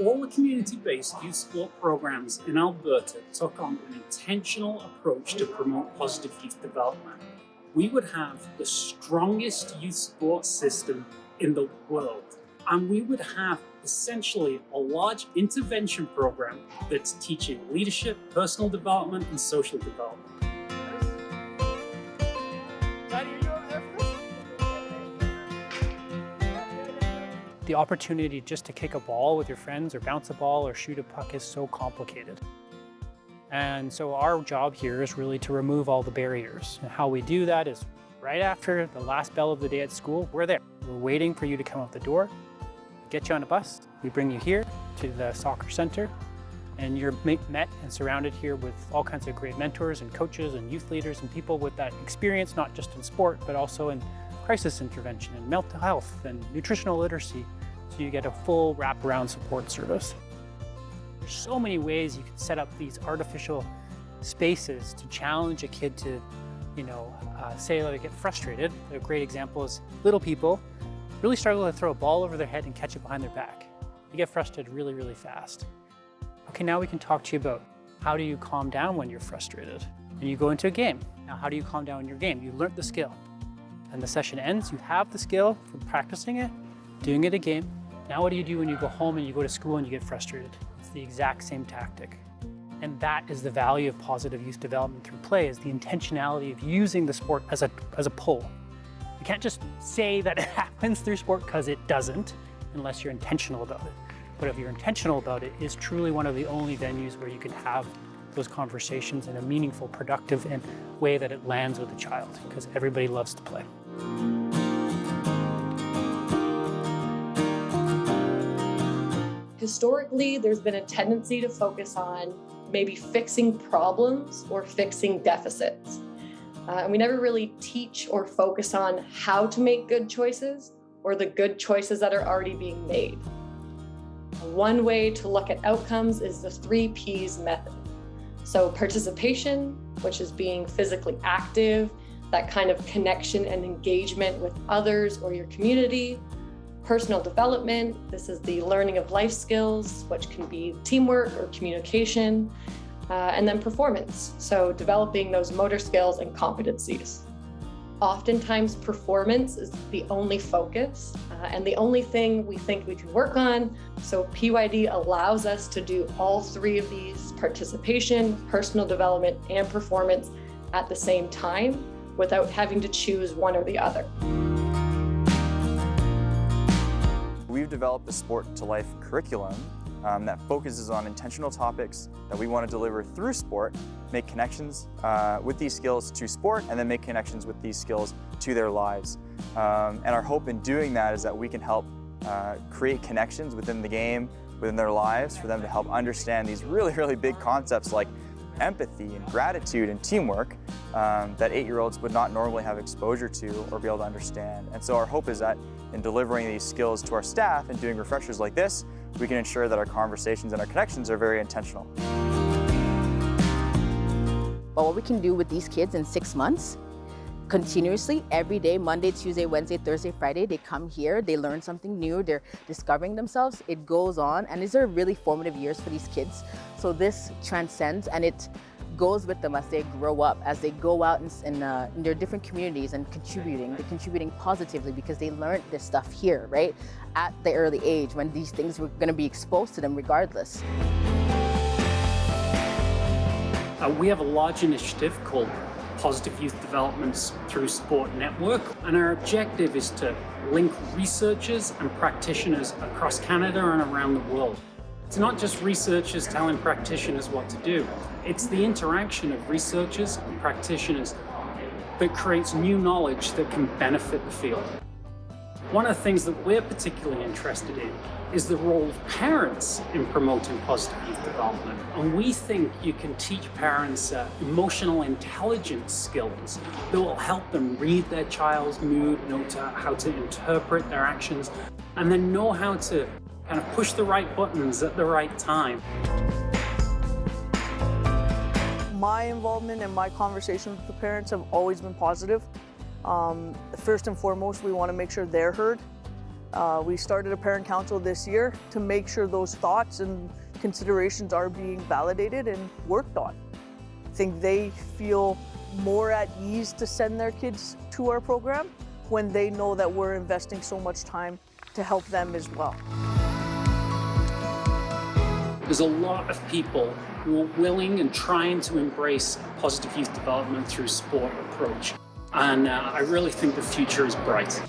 all the community-based youth sport programs in Alberta took on an intentional approach to promote positive youth development, we would have the strongest youth sports system in the world. And we would have essentially a large intervention program that's teaching leadership, personal development, and social development. The opportunity just to kick a ball with your friends or bounce a ball or shoot a puck is so complicated. And so our job here is really to remove all the barriers. And how we do that is right after the last bell of the day at school, we're there. We're waiting for you to come out the door, get you on a bus. We bring you here to the soccer center, and you're met and surrounded here with all kinds of great mentors and coaches and youth leaders and people with that experience, not just in sport, but also in crisis intervention and mental health and nutritional literacy. So you get a full wraparound support service. There's so many ways you can set up these artificial spaces to challenge a kid to, say they get frustrated. A great example is little people really struggle to throw a ball over their head and catch it behind their back. You get frustrated really, really fast. Okay, now we can talk to you about how do you calm down when you're frustrated? And you go into a game. Now, how do you calm down in your game? You learned the skill. And the session ends, you have the skill from practicing it, doing it a game. Now what do you do when you go home and you go to school and you get frustrated? It's the exact same tactic. And that is the value of positive youth development through play, is the intentionality of using the sport as a pull. You can't just say that it happens through sport, because it doesn't, unless you're intentional about it. But if you're intentional about it, it's truly one of the only venues where you can have those conversations in a meaningful, productive way that it lands with a child, because everybody loves to play. Historically, there's been a tendency to focus on maybe fixing problems or fixing deficits. And we never really teach or focus on how to make good choices or the good choices that are already being made. One way to look at outcomes is the 3 Ps method. So participation, which is being physically active, that kind of connection and engagement with others or your community. Personal development, this is the learning of life skills, which can be teamwork or communication. And then performance, so developing those motor skills and competencies. Oftentimes performance is the only focus and the only thing we think we can work on. So PYD allows us to do all 3 of these: participation, personal development, and performance at the same time without having to choose one or the other. We've developed the Sport to Life curriculum that focuses on intentional topics that we want to deliver through sport, make connections with these skills to sport, and then make connections with these skills to their lives. And our hope in doing that is that we can help create connections within the game, within their lives, for them to help understand these really, really big concepts like empathy and gratitude and teamwork that 8-year-olds would not normally have exposure to or be able to understand. And so our hope is that in delivering these skills to our staff and doing refreshers like this, we can ensure that our conversations and our connections are very intentional. But what we can do with these kids in 6 months, continuously, every day, Monday, Tuesday, Wednesday, Thursday, Friday, they come here, they learn something new, they're discovering themselves, it goes on, and these are really formative years for these kids. So this transcends, and it goes with them as they grow up, as they go out in their different communities and contributing. They're contributing positively because they learned this stuff here, right? At the early age, when these things were going to be exposed to them regardless. We have a large initiative called Positive Youth Developments Through Sport Network, and our objective is to link researchers and practitioners across Canada and around the world. It's not just researchers telling practitioners what to do. It's the interaction of researchers and practitioners that creates new knowledge that can benefit the field. One of the things that we're particularly interested in is the role of parents in promoting positive youth development. And we think you can teach parents emotional intelligence skills that will help them read their child's mood, know how to interpret their actions, and then know how to kind of push the right buttons at the right time. My involvement and my conversations with the parents have always been positive. First and foremost, we want to make sure they're heard. We started a parent council this year to make sure those thoughts and considerations are being validated and worked on. I think they feel more at ease to send their kids to our program when they know that we're investing so much time to help them as well. There's a lot of people who are willing and trying to embrace a positive youth development through sport approach. And I really think the future is bright.